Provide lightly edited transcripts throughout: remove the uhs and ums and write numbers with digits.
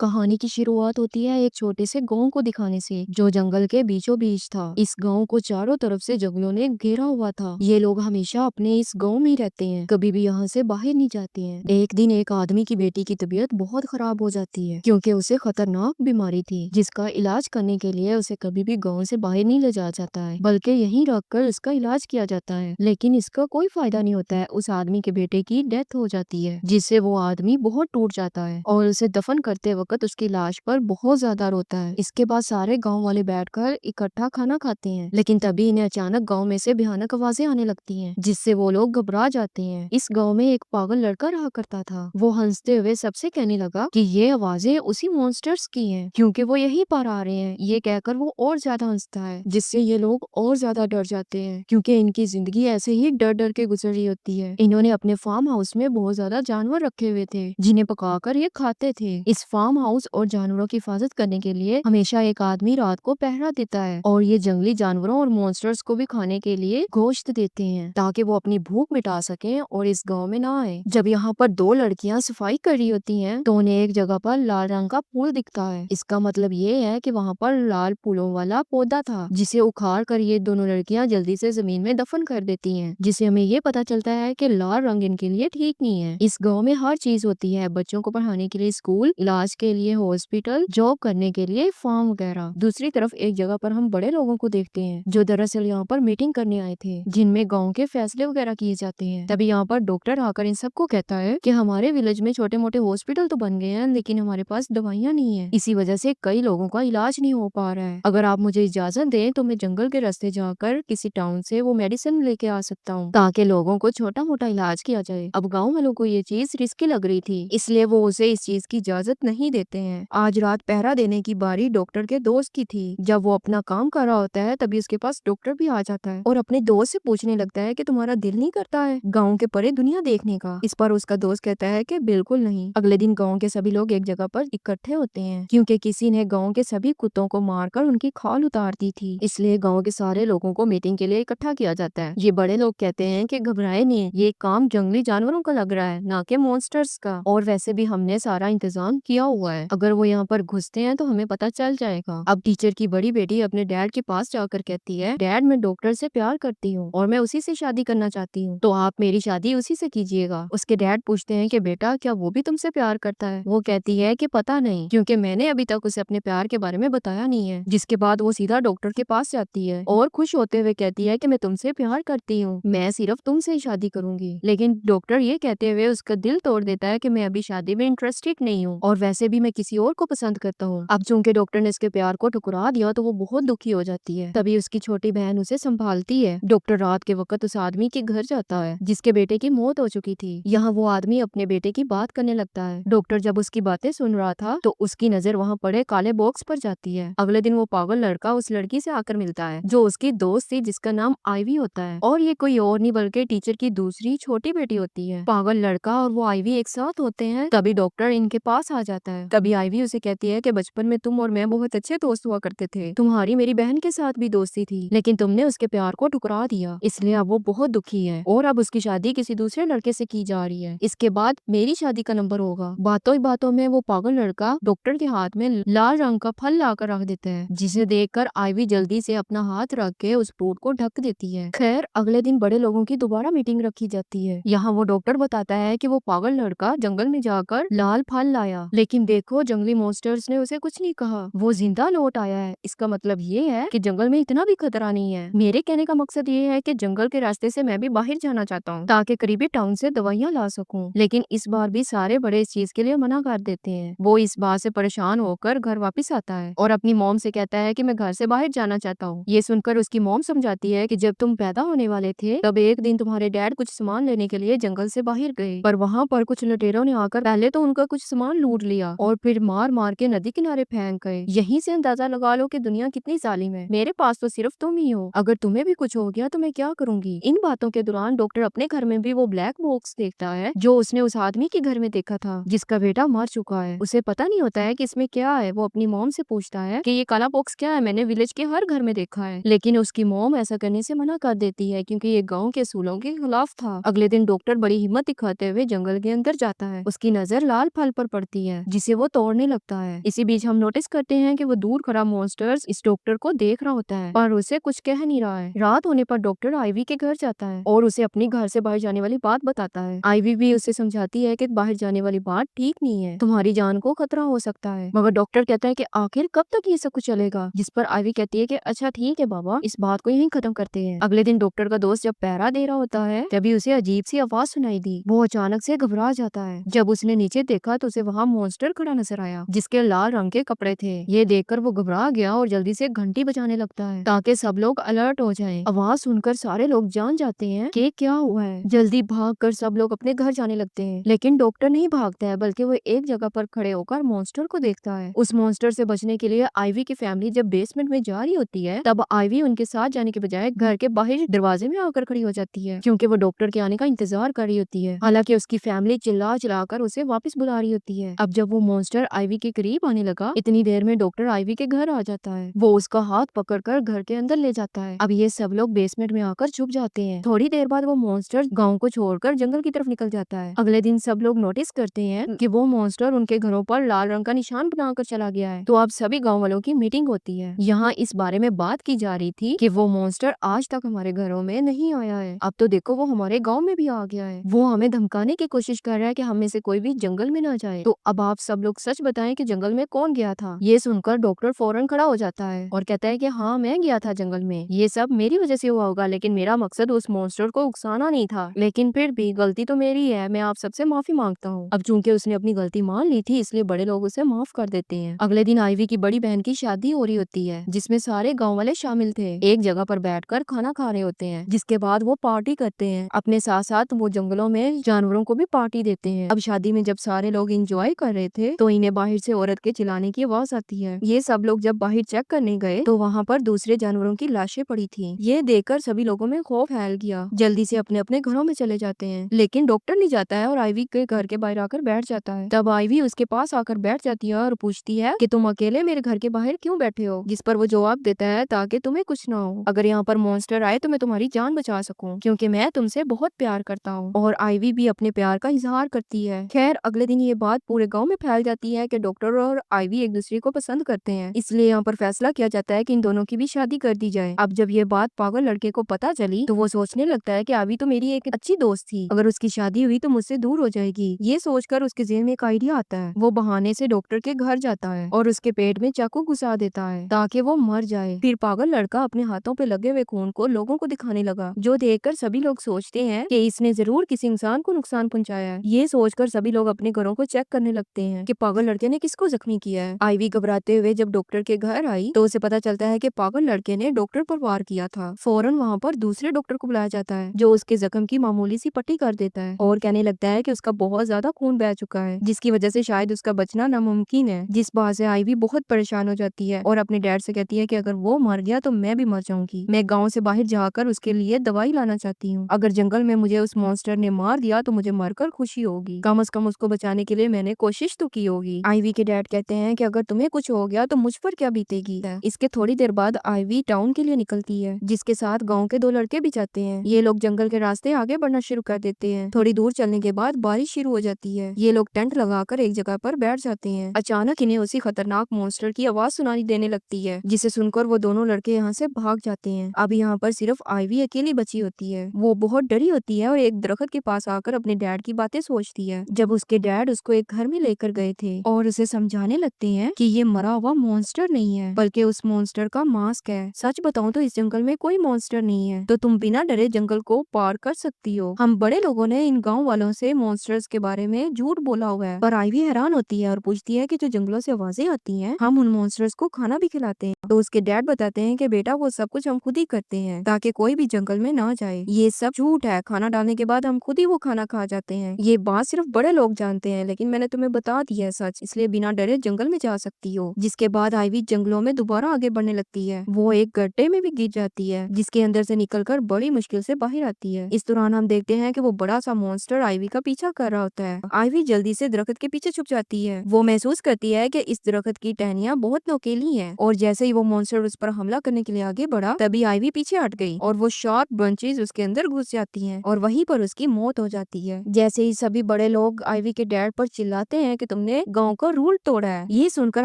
कहानी की शुरुआत होती है एक छोटे से गांव को दिखाने से जो जंगल के बीचों बीच था। इस गांव को चारों तरफ से जंगलों ने घेरा हुआ था। ये लोग हमेशा अपने इस गांव में ही रहते हैं, कभी भी यहाँ से बाहर नहीं जाते हैं। एक दिन एक आदमी की बेटी की तबीयत बहुत खराब हो जाती है क्योंकि उसे खतरनाक बीमारी थी जिसका इलाज करने के लिए उसे कभी भी गाँव से बाहर नहीं ले जाया जाता है, बल्कि यहीं रखकर इसका इलाज किया जाता है। लेकिन इसका कोई फायदा नहीं होता है। उस आदमी के बेटे की डेथ हो जाती है जिससे वो आदमी बहुत टूट जाता है और उसे दफन करते वक्त उसकी लाश पर बहुत ज्यादा रोता है। इसके बाद सारे गांव वाले बैठकर इकट्ठा खाना खाते हैं, लेकिन तभी इन्हें अचानक गांव में से भयानक आवाजें आने लगती हैं जिससे वो लोग घबरा जाते हैं। इस गांव में एक पागल लड़का रहा करता था। वो हंसते हुए सबसे कहने लगा कि ये आवाजें उसी मॉन्स्टर्स की हैं क्योंकि वो यहीं पर आ रहे हैं। ये कहकर वो और ज्यादा हंसता है जिससे ये लोग और ज्यादा डर जाते हैं क्योंकि इनकी जिंदगी ऐसे ही डर डर के गुजर रही होती है। इन्होंने अपने फार्म हाउस में बहुत ज्यादा जानवर रखे हुए थे जिन्हें पकाकर ये खाते थे। इस फार्म हाउस और जानवरों की हिफाजत करने के लिए हमेशा एक आदमी रात को पहरा देता है और ये जंगली जानवरों और मॉन्स्टर्स को भी खाने के लिए गोश्त देते हैं ताकि वो अपनी भूख मिटा सकें और इस गांव में ना आए। जब यहाँ पर दो लड़कियां सफाई कर रही होती हैं तो उन्हें एक जगह पर लाल रंग का फूल दिखता है। इसका मतलब ये है कि वहाँ पर लाल फूलों वाला पौधा था जिसे उखाड़ कर ये दोनों लड़कियां जल्दी से जमीन में दफन कर देती हैं, जिससे हमें ये पता चलता है कि लाल रंग इनके लिए ठीक नहीं है। इस गांव में हर चीज होती है, बच्चों को पढ़ाने के लिए स्कूल, इलाज के लिए हॉस्पिटल, जॉब करने के लिए फार्म वगैरह। दूसरी तरफ एक जगह पर हम बड़े लोगों को देखते हैं जो दरअसल यहाँ पर मीटिंग करने आए थे जिनमें गाँव के फैसले वगैरह किए जाते हैं। तभी यहाँ पर डॉक्टर आकर इन सबको कहता है कि हमारे विलेज में छोटे मोटे हॉस्पिटल तो बन गए हैं लेकिन हमारे पास दवाइयाँ नहीं है, इसी वजह से कई लोगों का इलाज नहीं हो पा रहा है। अगर आप मुझे इजाजत दें तो मैं जंगल के रास्ते जाकर किसी टाउन से वो मेडिसिन लेके आ सकता हूँ ताकि लोगों को छोटा मोटा इलाज किया जाए। अब गाँव वालों को ये चीज रिस्की लग रही थी इसलिए वो उसे इस चीज की इजाजत नहीं देते हैं। आज रात पहरा देने की बारी डॉक्टर के दोस्त की थी। जब वो अपना काम कर रहा होता है तभी उसके पास डॉक्टर भी आ जाता है और अपने दोस्त से पूछने लगता है कि तुम्हारा दिल नहीं करता है गाँव के परे दुनिया देखने का। इस पर उसका दोस्त कहता है कि बिल्कुल नहीं। अगले दिन गाँव के सभी लोग एक जगह पर इकट्ठे होते हैं क्योंकि किसी ने गाँव के सभी कुत्तों को मारकर उनकी खाल उतार दी थी, इसलिए गाँव के सारे लोगों को मीटिंग के लिए इकट्ठा किया जाता है। ये बड़े लोग कहते हैं कि घबराए नहीं, ये काम जंगली जानवरों का लग रहा है ना कि मॉन्स्टर्स का, और वैसे भी हमने सारा इंतजाम किया हुआ है, अगर वो यहाँ पर घुसते हैं तो हमें पता चल जाएगा। अब टीचर की बड़ी बेटी अपने डैड के पास जाकर कहती है, डैड मैं डॉक्टर से प्यार करती हूँ और मैं उसी से शादी करना चाहती हूँ, तो आप मेरी शादी उसी से कीजिएगा। उसके डैड पूछते हैं कि बेटा क्या वो भी तुमसे प्यार करता है? वो कहती है कि पता नहीं क्योंकि मैंने अभी तक उसे अपने प्यार के बारे में बताया नहीं है। जिसके बाद वो सीधा डॉक्टर के पास जाती है और खुश होते हुए कहती है कि मैं तुमसे प्यार करती हूँ, मैं सिर्फ तुमसे ही शादी करूंगी। लेकिन डॉक्टर ये कहते हुए उसका दिल तोड़ देता है कि मैं अभी शादी में इंटरेस्टेड नहीं हूँ और वैसे भी मैं किसी और को पसंद करता हूँ। अब चूंकि डॉक्टर ने इसके प्यार को ठुकरा दिया तो वो बहुत दुखी हो जाती है। तभी उसकी छोटी बहन उसे संभालती है। डॉक्टर रात के वक्त उस आदमी के घर जाता है जिसके बेटे की मौत हो चुकी थी। यहाँ वो आदमी अपने बेटे की बात करने लगता है। डॉक्टर जब उसकी बातें सुन रहा था तो उसकी नजर वहाँ पड़े काले बॉक्स पर जाती है। अगले दिन वो पागल लड़का उस लड़की से आकर मिलता है जो उसकी दोस्त थी जिसका नाम आईवी होता है, और ये कोई और नहीं बल्कि टीचर की दूसरी छोटी बेटी होती है। पागल लड़का और वो आईवी एक साथ होते हैं। तभी डॉक्टर इनके पास आ जाता है। तभी आईवी उसे कहती है कि बचपन में तुम और मैं बहुत अच्छे दोस्त हुआ करते थे, तुम्हारी मेरी बहन के साथ भी दोस्ती थी लेकिन तुमने उसके प्यार को ठुकरा दिया, इसलिए अब वो बहुत दुखी है और अब उसकी शादी किसी दूसरे लड़के से की जा रही है। इसके बाद मेरी शादी का नंबर होगा। बातों ही बातों में वो पागल लड़का डॉक्टर के हाथ में लाल रंग का फल लाकर रख देता है जिसे देखकर आईवी जल्दी से अपना हाथ रख के उस फ्रूट को ढक देती है। खैर अगले दिन बड़े लोगों की दोबारा मीटिंग रखी जाती है। यहाँ वो डॉक्टर बताता है कि वो पागल लड़का जंगल में जाकर लाल फल लाया लेकिन देखो जंगली मॉन्स्टर्स ने उसे कुछ नहीं कहा, वो जिंदा लौट आया है। इसका मतलब ये है कि जंगल में इतना भी खतरा नहीं है। मेरे कहने का मकसद ये है कि जंगल के रास्ते से मैं भी बाहर जाना चाहता हूँ ताकि करीबी टाउन से दवाइयाँ ला सकूं, लेकिन इस बार भी सारे बड़े इस चीज के लिए मना कर देते हैं। वो इस बात से परेशान होकर घर वापस आता है और अपनी मॉम से कहता है कि मैं घर से बाहर जाना चाहता हूँ। ये सुनकर उसकी मॉम समझाती है कि जब तुम पैदा होने वाले थे तब एक दिन तुम्हारे डैड कुछ सामान लेने के लिए जंगल से बाहर गए, पर वहाँ पर कुछ लुटेरों ने आकर पहले तो उनका कुछ सामान लूट लिया और फिर मार मार के नदी किनारे फेंक गए। यहीं से अंदाजा लगा लो कि दुनिया कितनी जालिम है। मेरे पास तो सिर्फ तुम ही हो, अगर तुम्हें भी कुछ हो गया तो मैं क्या करूंगी। इन बातों के दौरान डॉक्टर अपने घर में भी वो ब्लैक बॉक्स देखता है जो उसने उस आदमी के घर में देखा था जिसका बेटा मर चुका है। उसे पता नहीं होता है कि इसमें क्या है। वो अपनी मॉम से पूछता है कि ये काला बॉक्स क्या है, मैंने विलेज के हर घर में देखा है, लेकिन उसकी मॉम ऐसा करने से मना कर देती है क्योंकि ये गाँव के असूलों के खिलाफ था। अगले दिन डॉक्टर बड़ी हिम्मत दिखाते हुए जंगल के अंदर जाता है। उसकी नजर लाल फल पर पड़ती है जिसे जिसे वो तोड़ने लगता है। इसी बीच हम नोटिस करते हैं कि वो दूर खड़ा मॉन्स्टर्स इस डॉक्टर को देख रहा होता है पर उसे कुछ कह नहीं रहा है। रात होने पर डॉक्टर आईवी के घर जाता है और उसे अपनी घर से बाहर जाने वाली बात बताता है। आईवी भी उसे समझाती है कि बाहर जाने वाली बात ठीक नहीं है, तुम्हारी जान को खतरा हो सकता है। मगर डॉक्टर कहता है कि आखिर कब तक ये सब कुछ चलेगा, जिस पर आईवी कहती है कि अच्छा ठीक है बाबा, इस बात को यहीं खत्म करते हैं। अगले दिन डॉक्टर का दोस्त जब पहरा दे रहा होता है तभी उसे अजीब सी आवाज सुनाई दी। वो अचानक से घबरा जाता है। जब उसने नीचे देखा तो उसे वहाँ मॉन्स्टर खड़ा नजर आया जिसके लाल रंग के कपड़े थे। ये देखकर वो घबरा गया और जल्दी से घंटी बजाने लगता है ताकि सब लोग अलर्ट हो जाएं। आवाज सुनकर सारे लोग जान जाते हैं कि क्या हुआ है। जल्दी भागकर सब लोग अपने घर जाने लगते हैं, लेकिन डॉक्टर नहीं भागता है बल्कि वो एक जगह पर खड़े होकर मॉन्स्टर को देखता है। उस मॉन्स्टर से बचने के लिए आईवी की फैमिली जब बेसमेंट में जा रही होती है तब आईवी उनके साथ जाने के बजाय घर के बाहर दरवाजे में आकर खड़ी हो जाती है क्योंकि वो डॉक्टर के आने का इंतजार कर रही होती है। हालांकि उसकी फैमिली चिल्ला चिल्लाकर उसे वापस बुला रही होती है। अब जब वो मॉन्स्टर आईवी के करीब आने लगा इतनी देर में डॉक्टर आईवी के घर आ जाता है। वो उसका हाथ पकड़कर घर के अंदर ले जाता है। अब ये सब लोग बेसमेंट में आकर छुप जाते हैं। थोड़ी देर बाद वो मॉन्स्टर गाँव को छोड़कर जंगल की तरफ निकल जाता है। अगले दिन सब लोग नोटिस करते हैं कि वो मॉन्स्टर उनके घरों पर लाल रंग का निशान बनाकर चला गया है। तो अब सभी गाँव वालों की मीटिंग होती है। यहाँ इस बारे में बात की जा रही थी कि वो मॉन्स्टर आज तक हमारे घरों में नहीं आया है, अब तो देखो वो हमारे गांव में भी आ गया है। वो हमें धमकाने की कोशिश कर रहा है कि हम में से कोई भी जंगल में ना जाए। तो अब आप सब लोग सच बताएं कि जंगल में कौन गया था। ये सुनकर डॉक्टर फौरन खड़ा हो जाता है और कहता है कि हाँ मैं गया था जंगल में, ये सब मेरी वजह से हुआ होगा, लेकिन मेरा मकसद उस मॉन्स्टर को उकसाना नहीं था। लेकिन फिर भी गलती तो मेरी है, मैं आप सबसे माफी मांगता हूँ। अब चूंकि उसने अपनी गलती मान ली थी इसलिए बड़े लोग उसे माफ कर देते हैं। अगले दिन आईवी की बड़ी बहन की शादी हो रही होती है जिसमें सारे गाँव वाले शामिल थे। एक जगह पर बैठकर खाना खा रहे होते हैं जिसके बाद वो पार्टी करते हैं। अपने साथ साथ वो जंगलों में जानवरों को भी पार्टी देते हैं। अब शादी में जब सारे लोग एंजॉय कर रहे थे तो इन्हें बाहर से औरत के चिल्लाने की आवाज आती है। ये सब लोग जब बाहर चेक करने गए तो वहाँ पर दूसरे जानवरों की लाशें पड़ी थी। ये देखकर सभी लोगों में खौफ फैल गया। जल्दी से अपने अपने घरों में चले जाते हैं, लेकिन डॉक्टर नहीं जाता है और आईवी के घर के बाहर आकर बैठ जाता है। तब आईवी उसके पास आकर बैठ जाती है और पूछती है कि तुम अकेले मेरे घर के बाहर क्यों बैठे हो, जिस पर वो जवाब देता है ताकि तुम्हें कुछ ना हो, अगर यहाँ पर मॉन्स्टर आए तो मैं तुम्हारी जान बचा सकूं क्योंकि मैं तुमसे बहुत प्यार करता हूँ। और आईवी भी अपने प्यार का इजहार करती है। खैर अगले दिन ये बात पूरे गांव में फैल जाती है कि डॉक्टर और आईवी एक दूसरे को पसंद करते हैं, इसलिए यहाँ पर फैसला किया जाता है कि इन दोनों की भी शादी कर दी जाए। अब जब ये बात पागल लड़के को पता चली तो वो सोचने लगता है कि आईवी तो मेरी एक अच्छी दोस्त थी, अगर उसकी शादी हुई तो मुझसे दूर हो जाएगी। ये सोचकर उसके जेहन में एक आइडिया आता है। वो बहाने से डॉक्टर के घर जाता है और उसके पेट में चाकू घुसा देता है ताकि वो मर जाए। फिर पागल लड़का अपने हाथों पे लगे हुए खून को लोगों को दिखाने लगा, जो देखकर सभी लोग सोचते हैं कि इसने जरूर किसी इंसान को नुकसान पहुंचाया है। ये सोचकर सभी लोग अपने घरों को चेक करने लगते हैं कि पागल लड़के ने किसको जख्मी किया है। आईवी घबराते हुए जब डॉक्टर के घर आई तो उसे पता चलता है कि पागल लड़के ने डॉक्टर पर वार किया था। फौरन वहाँ पर दूसरे डॉक्टर को बुलाया जाता है जो उसके जख्म की मामूली सी पट्टी कर देता है और कहने लगता है कि उसका बहुत ज्यादा खून बह चुका है जिसकी वजह से शायद उसका बचना नामुमकिन है। जिस बात से आईवी बहुत परेशान हो जाती है और अपने डैड से कहती है कि अगर वो मर गया तो मैं भी मर जाऊंगी। मैं गाँव से बाहर जाकर उसके लिए दवाई लाना चाहती हूँ। अगर जंगल में मुझे उस मॉन्स्टर ने मार दिया तो मुझे मरकर खुशी होगी, कम से कम उसको बचाने के लिए मैंने कोशिश तो की होगी। आईवी के डैड कहते हैं कि अगर तुम्हें कुछ हो गया तो मुझ पर क्या बीतेगी। इसके थोड़ी देर बाद आईवी टाउन के लिए निकलती है जिसके साथ गाँव के 2 लड़के भी जाते हैं। ये लोग जंगल के रास्ते आगे बढ़ना शुरू कर देते हैं। थोड़ी दूर चलने के बाद बारिश शुरू हो जाती है। ये लोग टेंट लगाकर एक जगह पर बैठ जाते हैं। अचानक इन्हें उसी खतरनाक मॉन्स्टर की आवाज सुनाई देने लगती है जिसे सुनकर वो दोनों लड़के यहाँ से भाग जाते हैं। अब यहाँ पर सिर्फ आईवी अकेली बची होती है। वो बहुत डरी होती है और एक दरख्त के पास आकर अपने डैड की बातें सोचती है। जब उसके डैड उसको एक घर में लेकर गए थे और उसे समझाने लगते हैं कि ये मरा हुआ मॉन्स्टर नहीं है बल्कि उस मॉन्स्टर का मास्क है। सच बताऊं तो इस जंगल में कोई मॉन्स्टर नहीं है, तो तुम बिना डरे जंगल को पार कर सकती हो। हम बड़े लोगों ने इन गाँव वालों से मॉन्स्टर्स के बारे में झूठ बोला हुआ है। पर आईवी हैरान होती है और पूछती है कि जो जंगलों से आवाजें आती हैं हम उन मॉन्स्टर्स को खाना भी खिलाते हैं। तो उसके डैड बताते हैं कि बेटा वो सब कुछ हम खुद ही करते हैं ताकि कोई भी जंगल में ना जाए। ये सब झूठ है, खाना डालने के बाद हम खुद ही वो खाना खा जाते हैं। ये बात सिर्फ बड़े लोग जानते हैं, लेकिन मैंने तुम्हें बता दिया है सच, इसलिए बिना डरे जंगल में जा सकती हो। जिसके बाद आईवी जंगलों में दोबारा आगे बढ़ने लगती है। वो एक गड्ढे में भी गिर जाती है जिसके अंदर से निकलकर बड़ी मुश्किल से बाहर आती है। इस दौरान हम देखते हैं कि वो बड़ा सा मॉन्स्टर आईवी का पीछा कर रहा होता है। आईवी जल्दी से दरख्त के पीछे छुप जाती है। वो महसूस करती है कि इस दरख्त की टहनियां बहुत नोकीली हैं और जैसे ही वो मॉन्स्टर उस पर हमला करने के लिए आगे बढ़ा तभी आईवी पीछे हट गई और वो शार्प ब्रांचेस उसके अंदर घुस जाती हैं और वहीं पर उसकी मौत हो जाती है। जैसे ही सभी बड़े लोग आईवी के डैड पर चिल्लाते हैं कि तुम तुमने गांव का रूल तोड़ा है। ये सुनकर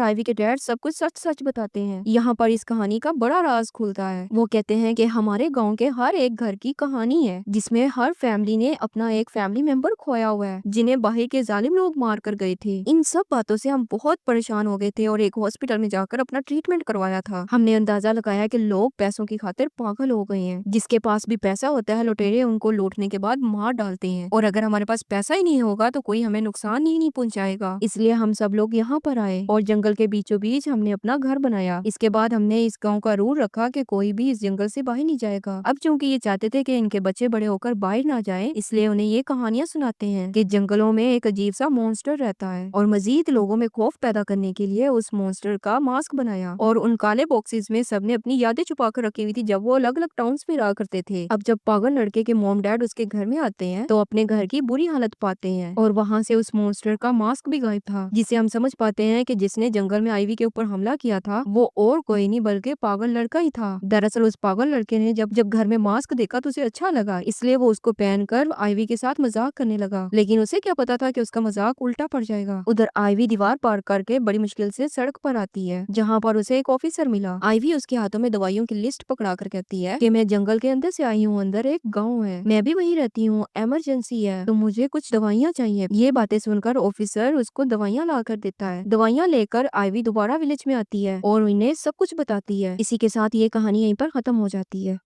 आइवी के डैड सब कुछ सच सच बताते हैं। यहाँ पर इस कहानी का बड़ा राज खुलता है। वो कहते हैं कि हमारे गांव के हर एक घर की कहानी है जिसमें हर फैमिली ने अपना एक फैमिली मेंबर खोया हुआ है जिन्हें बाहर के जालिम लोग मार कर गए थे। इन सब बातों से हम बहुत परेशान हो गए थे और एक हॉस्पिटल में जाकर अपना ट्रीटमेंट करवाया था। हमने अंदाजा लगाया कि लोग पैसों की खातिर पागल हो गए हैं। जिसके पास भी पैसा होता है लुटेरे उनको लूटने के बाद मार डालते हैं और अगर हमारे पास पैसा ही नहीं होगा तो कोई हमें नुकसान ही नहीं पहुंचाएगा। इसलिए हम सब लोग यहाँ पर आए और जंगल के बीचों बीच हमने अपना घर बनाया। इसके बाद हमने इस गाँव का रूल रखा कि कोई भी इस जंगल से बाहर नहीं जाएगा। अब चूंकि ये चाहते थे कि इनके बच्चे बड़े होकर बाहर ना जाएं, इसलिए उन्हें ये कहानियां सुनाते हैं कि जंगलों में एक अजीब सा मॉन्स्टर रहता है और मजीद लोगों में खौफ पैदा करने के लिए उस मॉन्स्टर का मास्क बनाया और उन काले बॉक्सेस में सबने अपनी यादें छुपा कर रखी हुई थी जब वो अलग अलग टाउन्स में रहा करते थे। अब जब पागल लड़के के मॉम डैड उसके घर में आते हैं तो अपने घर की बुरी हालत पाते हैं और वहाँ से उस मॉन्स्टर का मास्क भी गायब था, जिसे हम समझ पाते हैं कि जिसने जंगल में आइवी के ऊपर हमला किया था वो और कोई नहीं बल्कि पागल लड़का ही था। दरअसल उस पागल लड़के ने जब जब घर में मास्क देखा तो उसे अच्छा लगा, इसलिए वो उसको पहनकर आइवी के साथ मजाक करने लगा। लेकिन उसे क्या पता था कि उसका मजाक उल्टा पड़ जाएगा। उधर आइवी दीवार पार करके बड़ी मुश्किल से सड़क पर आती है जहाँ पर उसे एक ऑफिसर मिला। आइवी उसके हाथों में दवाइयों की लिस्ट पकड़ा कर कहती है कि मैं जंगल के अंदर से आई हूँ, अंदर एक गाँव है, मैं भी वहीं रहती हूँ, इमरजेंसी है तो मुझे कुछ दवाइयाँ चाहिए। ये बातें सुनकर ऑफिसर उसको दवाइयाँ ला कर देता है। दवाइयाँ लेकर आइवी दोबारा विलेज में आती है और उन्हें सब कुछ बताती है। इसी के साथ ये कहानी यहीं पर खत्म हो जाती है।